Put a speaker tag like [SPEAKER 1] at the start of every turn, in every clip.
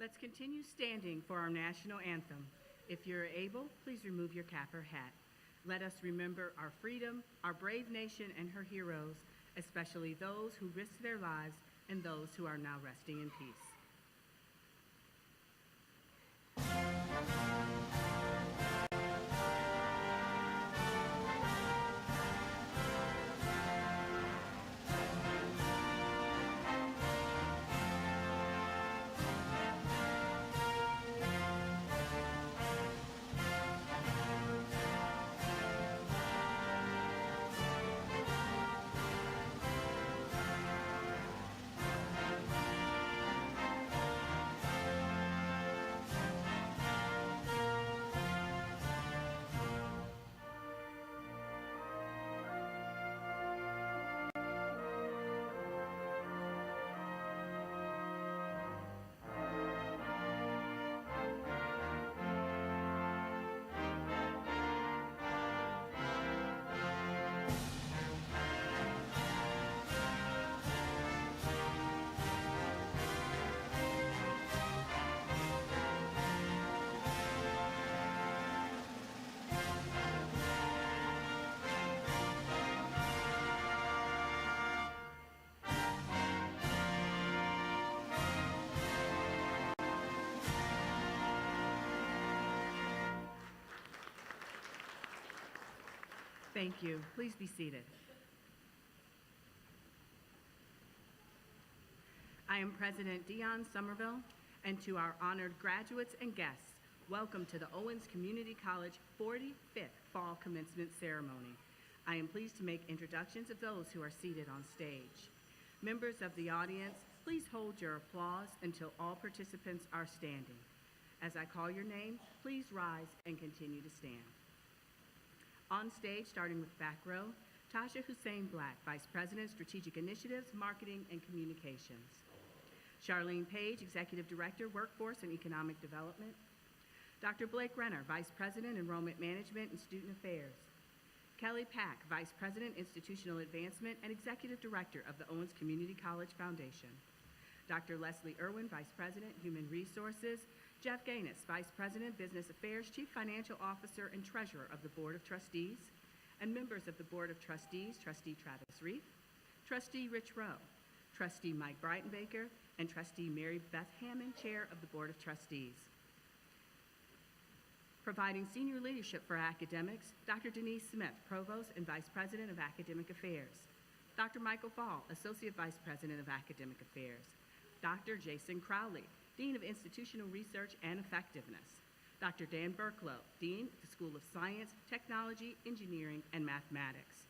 [SPEAKER 1] Let's continue standing for our national anthem. If you're able, please remove your cap or hat. Let us remember our freedom, our brave nation, and her heroes, especially those who risked their lives and those who are now resting in peace. Thank you. Please be seated. I am President Dion Somerville, and to our honored graduates and guests, welcome to the Owens Community College 45th Fall Commencement Ceremony. I am pleased to make introductions of those who are seated on stage. Members of the audience, please hold your applause until all participants are standing. As I call your name, please rise and continue to stand. On stage, starting with back row, Tasha Hussein Black, Vice President, Strategic Initiatives, Marketing, and Communications. Charlene Page, Executive Director, Workforce and Economic Development. Dr. Blake Renner, Vice President, Enrollment Management and Student Affairs. Kelly Pack, Vice President, Institutional Advancement and Executive Director of the Owens Community College Foundation. Dr. Leslie Irwin, Vice President, Human Resources. Jeff Gaines, Vice President, Business Affairs, Chief Financial Officer, and Treasurer of the Board of Trustees, and members of the Board of Trustees, Trustee Travis Reif, Trustee Rich Rowe, Trustee Mike Breitenbaker, and Trustee Mary Beth Hammond, Chair of the Board of Trustees. Providing senior leadership for academics, Dr. Denise Smith, Provost and Vice President of Academic Affairs, Dr. Michael Fall, Associate Vice President of Academic Affairs, Dr. Jason Crowley, Dean of Institutional Research and Effectiveness, Dr. Dan Burklow, Dean of the School of Science, Technology, Engineering, and Mathematics.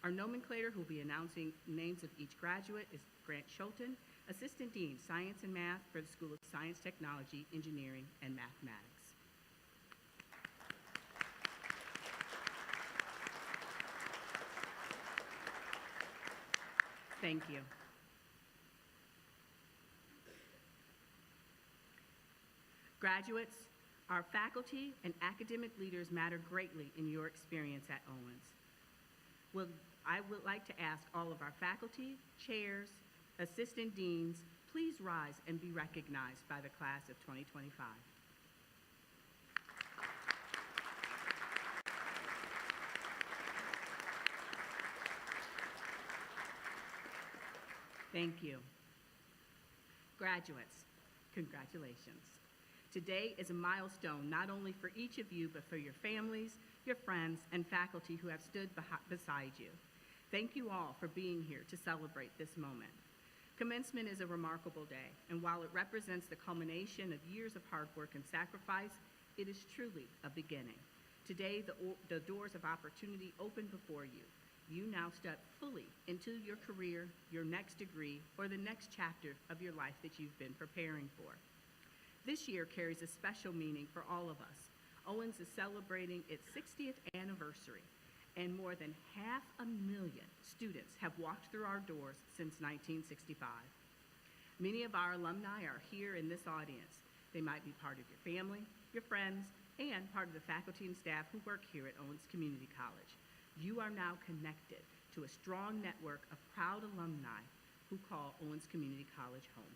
[SPEAKER 1] Our nomenclator who will be announcing names of each graduate is Grant Schulten, Assistant Dean, Science and Math for the School of Science, Technology, Engineering, and Mathematics. Thank you. Graduates, our faculty and academic leaders matter greatly in your experience at Owens. I would like to ask all of our faculty, chairs, assistant deans, please rise and be recognized by the class of 2025. Thank you. Graduates, congratulations. Today is a milestone not only for each of you, but for your families, your friends, and faculty who have stood beside you. Thank you all for being here to celebrate this moment. Commencement is a remarkable day, and while it represents the culmination of years of hard work and sacrifice, it is truly a beginning. Today, the doors of opportunity open before you. You now step fully into your career, your next degree, or the next chapter of your life that you've been preparing for. This year carries a special meaning for all of us. Owens is celebrating its 60th anniversary, and more than 500,000 students have walked through our doors since 1965. Many of our alumni are here in this audience. They might be part of your family, your friends, and part of the faculty and staff who work here at Owens Community College. You are now connected to a strong network of proud alumni who call Owens Community College home.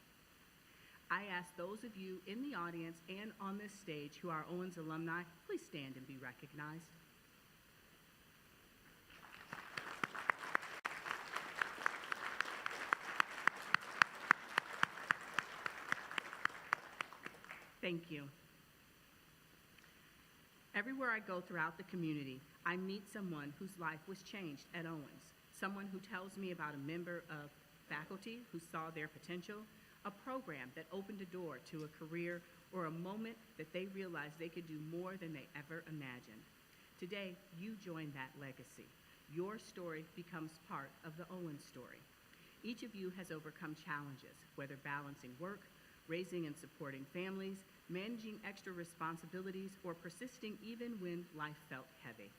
[SPEAKER 1] I ask those of you in the audience and on this stage who are Owens alumni, please stand and be recognized. Thank you. Everywhere I go throughout the community, I meet someone whose life was changed at Owens, someone who tells me about a member of faculty who saw their potential, a program that opened a door to a career, or a moment that they realized they could do more than they ever imagined. Today, you join that legacy. Your story becomes part of the Owens story. Each of you has overcome challenges, whether balancing work, raising and supporting families, managing extra responsibilities, or persisting even when life felt heavy.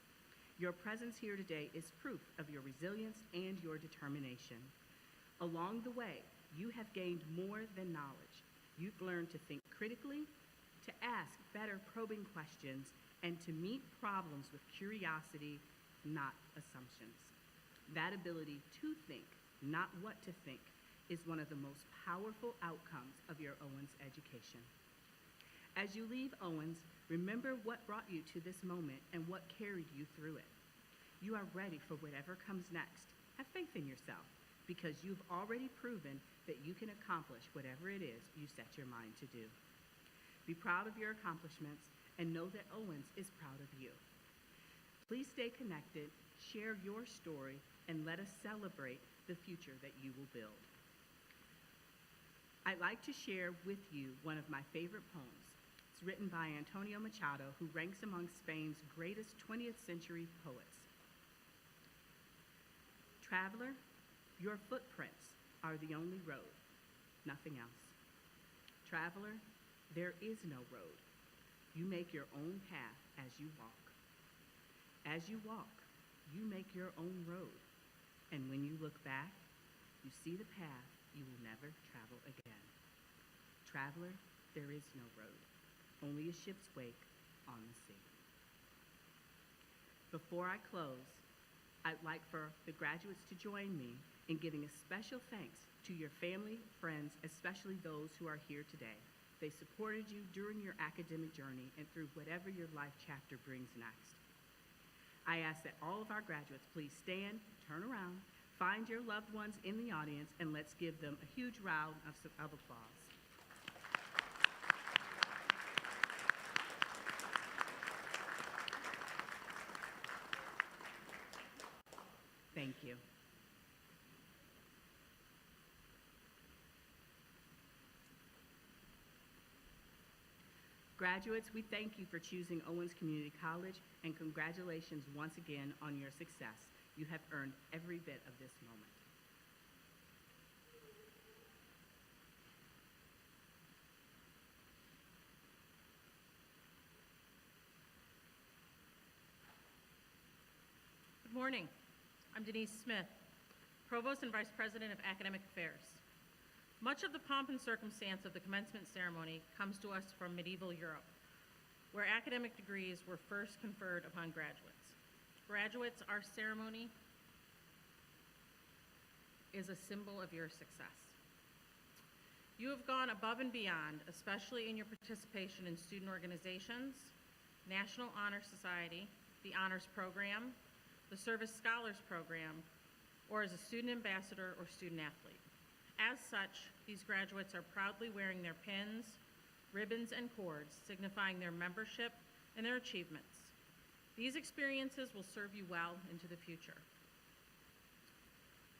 [SPEAKER 1] Your presence here today is proof of your resilience and your determination. Along the way, you have gained more than knowledge. You've learned to think critically, to ask better probing questions, and to meet problems with curiosity, not assumptions. That ability to think, not what to think, is one of the most powerful outcomes of your Owens education. As you leave Owens, remember what brought you to this moment and what carried you through it. You are ready for whatever comes next. Have faith in yourself, because you've already proven that you can accomplish whatever it is you set your mind to do. Be proud of your accomplishments and know that Owens is proud of you. Please stay connected, share your story, and let us celebrate the future that you will build. I'd like to share with you one of my favorite poems. It's written by Antonio Machado, who ranks among Spain's greatest 20th century poets. Traveler, your footprints are the only road, nothing else. Traveler, there is no road. You make your own path as you walk. As you walk, you make your own road. And when you look back, you see the path you will never travel again. Traveler, there is no road, only a ship's wake on the sea. Before I close, I'd like for the graduates to join me in giving a special thanks to your family, friends, especially those who are here today. They supported you during your academic journey and through whatever your life chapter brings next. I ask that all of our graduates please stand, turn around, find your loved ones in the audience, and let's give them a huge round of applause. Thank you. Graduates, we thank you for choosing Owens Community College, and congratulations once again on your success. You have earned every bit of this moment.
[SPEAKER 2] Good morning. I'm Denise Smith, Provost and Vice President of Academic Affairs. Much of the pomp and circumstance of the commencement ceremony comes to us from medieval Europe, where academic degrees were first conferred upon graduates. Graduates, our ceremony is a symbol of your success. You have gone above and beyond, especially in your participation in student organizations, National Honor Society, the Honors Program, the Service Scholars Program, or as a student ambassador or student athlete. As such, these graduates are proudly wearing their pins, ribbons, and cords, signifying their membership and their achievements. These experiences will serve you well into the future.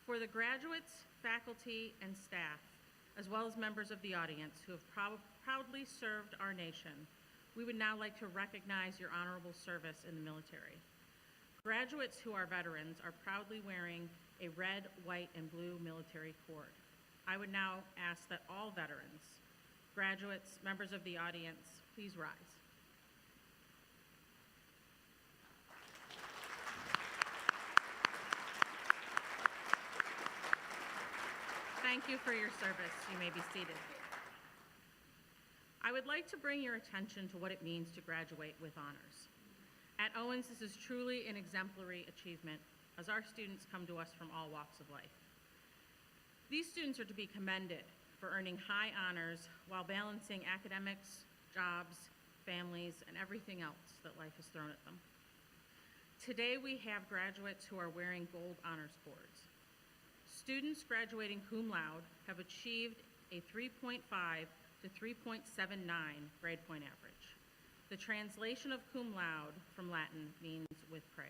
[SPEAKER 2] For the graduates, faculty, and staff, as well as members of the audience who have proudly served our nation, we would now like to recognize your honorable service in the military. Graduates who are veterans are proudly wearing a red, white, and blue military cord. I would now ask that all veterans, graduates, members of the audience, please rise. Thank you for your service. You may be seated. I would like to bring your attention to what it means to graduate with honors. At Owens, this is truly an exemplary achievement, as our students come to us from all walks of life. These students are to be commended for earning high honors while balancing academics, jobs, families, and everything else that life has thrown at them. Today, we have graduates who are wearing gold honors cords. Students graduating cum laude have achieved a 3.5 to 3.79 grade point average. The translation of cum laude from Latin means with praise.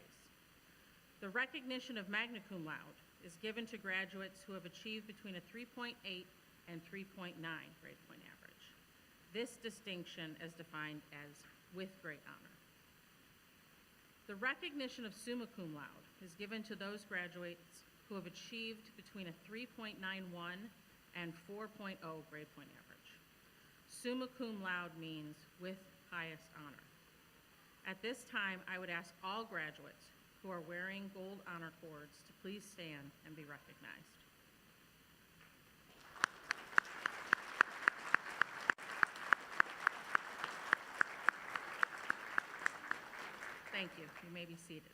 [SPEAKER 2] The recognition of magna cum laude is given to graduates who have achieved between a 3.8 and 3.9 grade point average. This distinction is defined as with great honor. The recognition of summa cum laude is given to those graduates who have achieved between a 3.91 and 4.0 grade point average. Summa cum laude means with highest honor. At this time, I would ask all graduates who are wearing gold honor cords to please stand and be recognized. Thank you. You may be seated.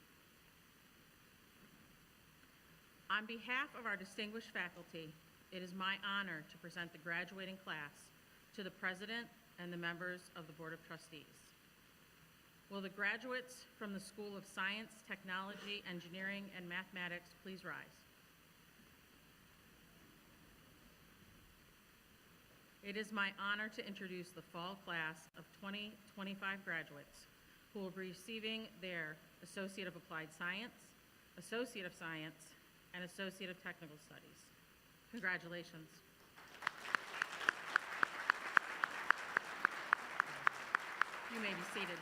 [SPEAKER 2] On behalf of our distinguished faculty, it is my honor to present the graduating class to the President and the members of the Board of Trustees. Will the graduates from the School of Science, Technology, Engineering, and Mathematics please rise? It is my honor to introduce the fall class of 2025 graduates who will be receiving their Associate of Applied Science, Associate of Science, and Associate of Technical Studies. Congratulations. You may be seated.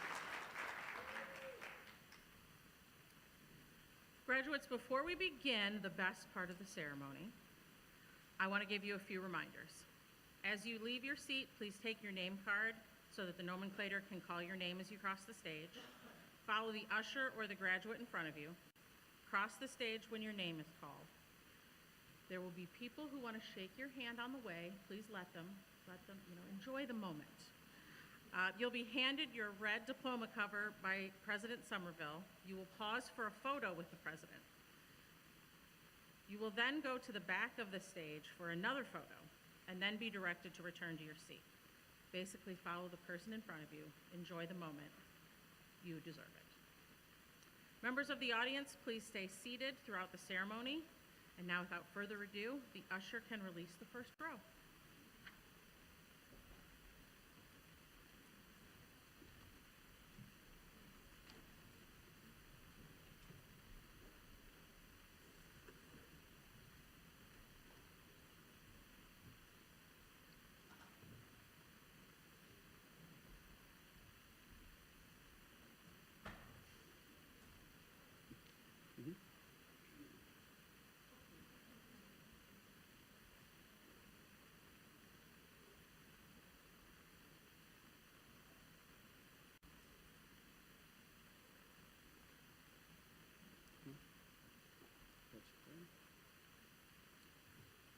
[SPEAKER 2] Graduates, before we begin the best part of the ceremony, I want to give you a few reminders. As you leave your seat, please take your name card so that the nomenclator can call your name as you cross the stage. Follow the usher or the graduate in front of you. Cross the stage when your name is called. There will be people who want to shake your hand on the way. Please let them, enjoy the moment. You'll be handed your red diploma cover by President Somerville. You will pause for a photo with the president. You will then go to the back of the stage for another photo and then be directed to return to your seat. Basically, follow the person in front of you. Enjoy the moment. You deserve it. Members of the audience, please stay seated throughout the ceremony. And now, without further ado, the usher can release the first row.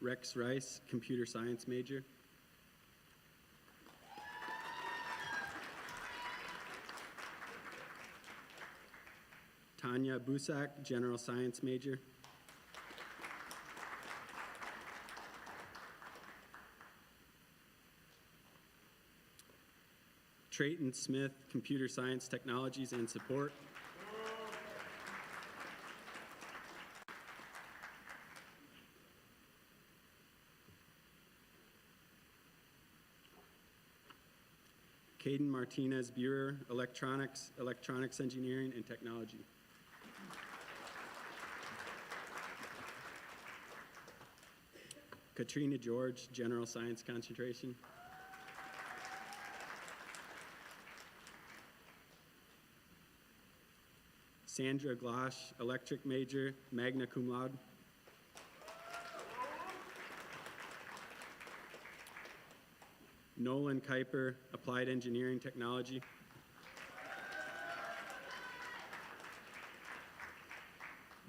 [SPEAKER 3] Rex Rice, computer science major. Tanya Busak, general science major. Trayton Smith, computer science technologies and support. Caden Martinez Burer, electronics engineering and technology. Katrina George, general science concentration. Sandra Glosh, electric major, magna cum laude. Nolan Kuiper, applied engineering technology.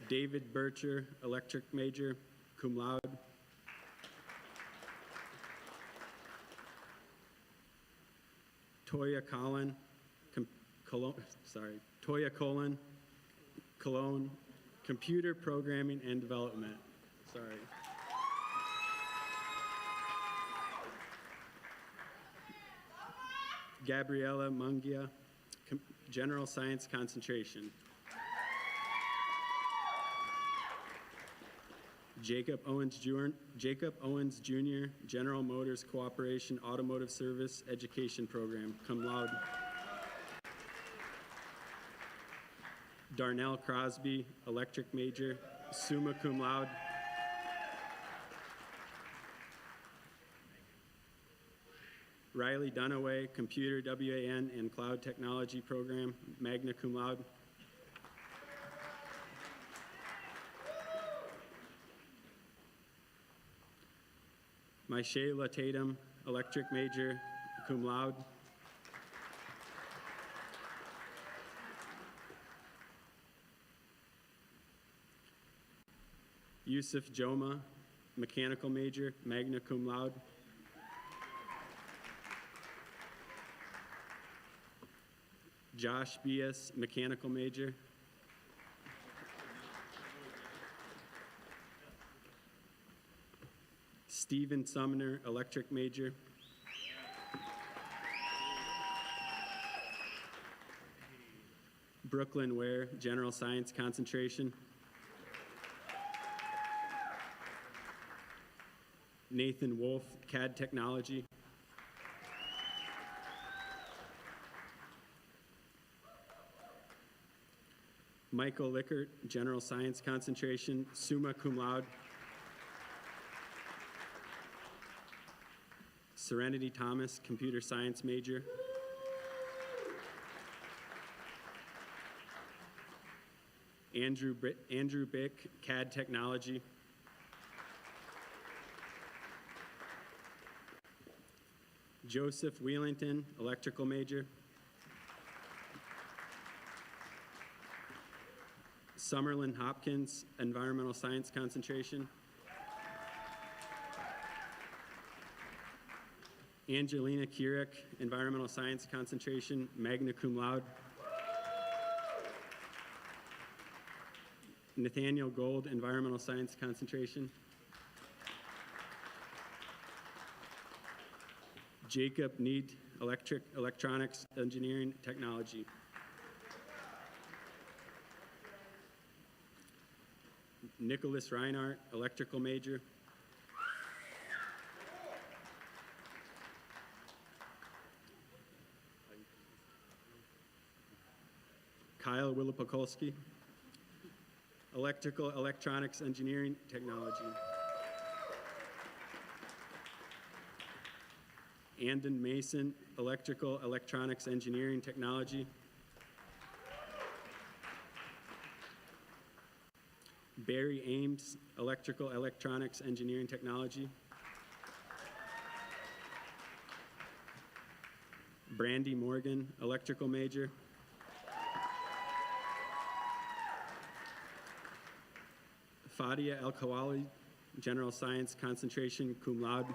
[SPEAKER 3] David Bircher, electric major, cum laude. Toya Colon, Cologne, computer programming and development. Sorry. Gabriella Mungia, General Science concentration. Jacob Owens Jr., General Motors Cooperation Automotive Service Education Program, cum laude. Darnell Crosby, electric major, summa cum laude. Riley Dunaway, Computer WAN and Cloud Technology Program, magna cum laude. Myshayla Tatum, electric major, cum laude. Yusuf Joma, mechanical major, magna cum laude. Josh Bias, mechanical major. Stephen Sumner, electric major. Brooklyn Ware, general science concentration. Nathan Wolf, CAD technology. Michael Lickert, general science concentration, summa cum laude. Serenity Thomas, computer science major. Andrew Bick, CAD technology. Joseph Wheelington, electrical major. Summerlin Hopkins, environmental science concentration. Angelina Keurig, environmental science concentration, magna cum laude. Nathaniel Gold, environmental science concentration. Jacob Need, electronics engineering technology. Nicholas Reinhardt, electrical major. Kyle Willipokolsky, electrical electronics engineering technology. Andon Mason, electrical electronics engineering technology. Barry Ames, electrical electronics engineering technology. Brandy Morgan, electrical major. Fadia El-Khawali, general science concentration, cum laude.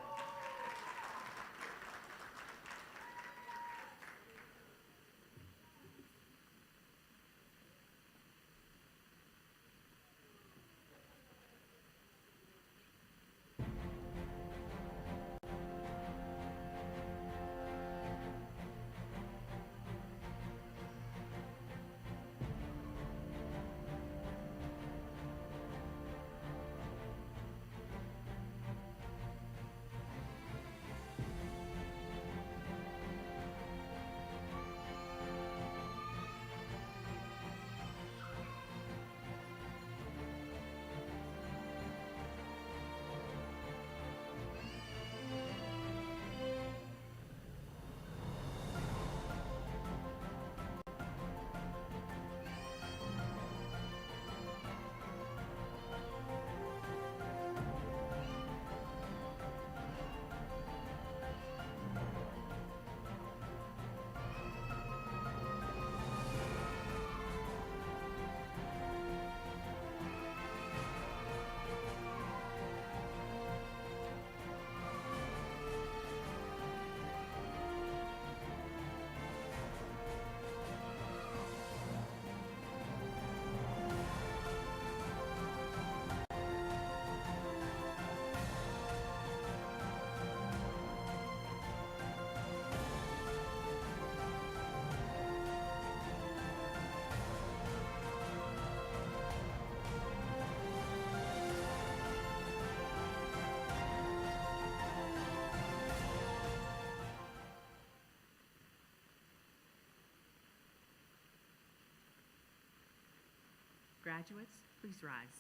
[SPEAKER 1] graduates, please rise.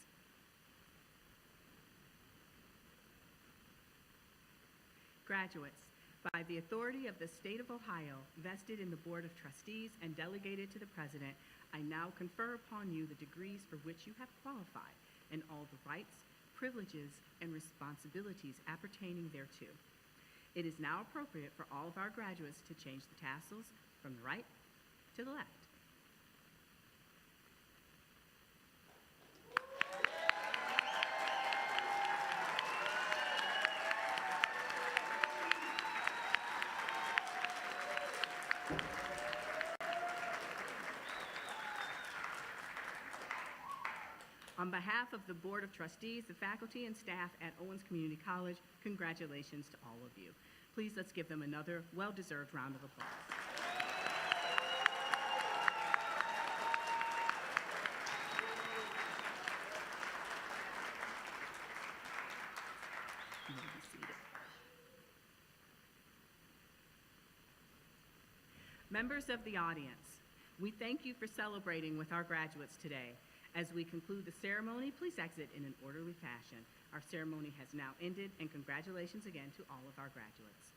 [SPEAKER 1] Graduates, by the authority of the State of Ohio, vested in the Board of Trustees and delegated to the President, I now confer upon you the degrees for which you have qualified and all the rights, privileges, and responsibilities appertaining thereto. It is now appropriate for all of our graduates to change the tassels from the right to the left. On behalf of the Board of Trustees, the faculty and staff at Owens Community College, congratulations to all of you. Please let's give them another well-deserved round of applause. You may be seated. Members of the audience, we thank you for celebrating with our graduates today. As we conclude the ceremony, please exit in an orderly fashion. Our ceremony has now ended, and congratulations again to all of our graduates.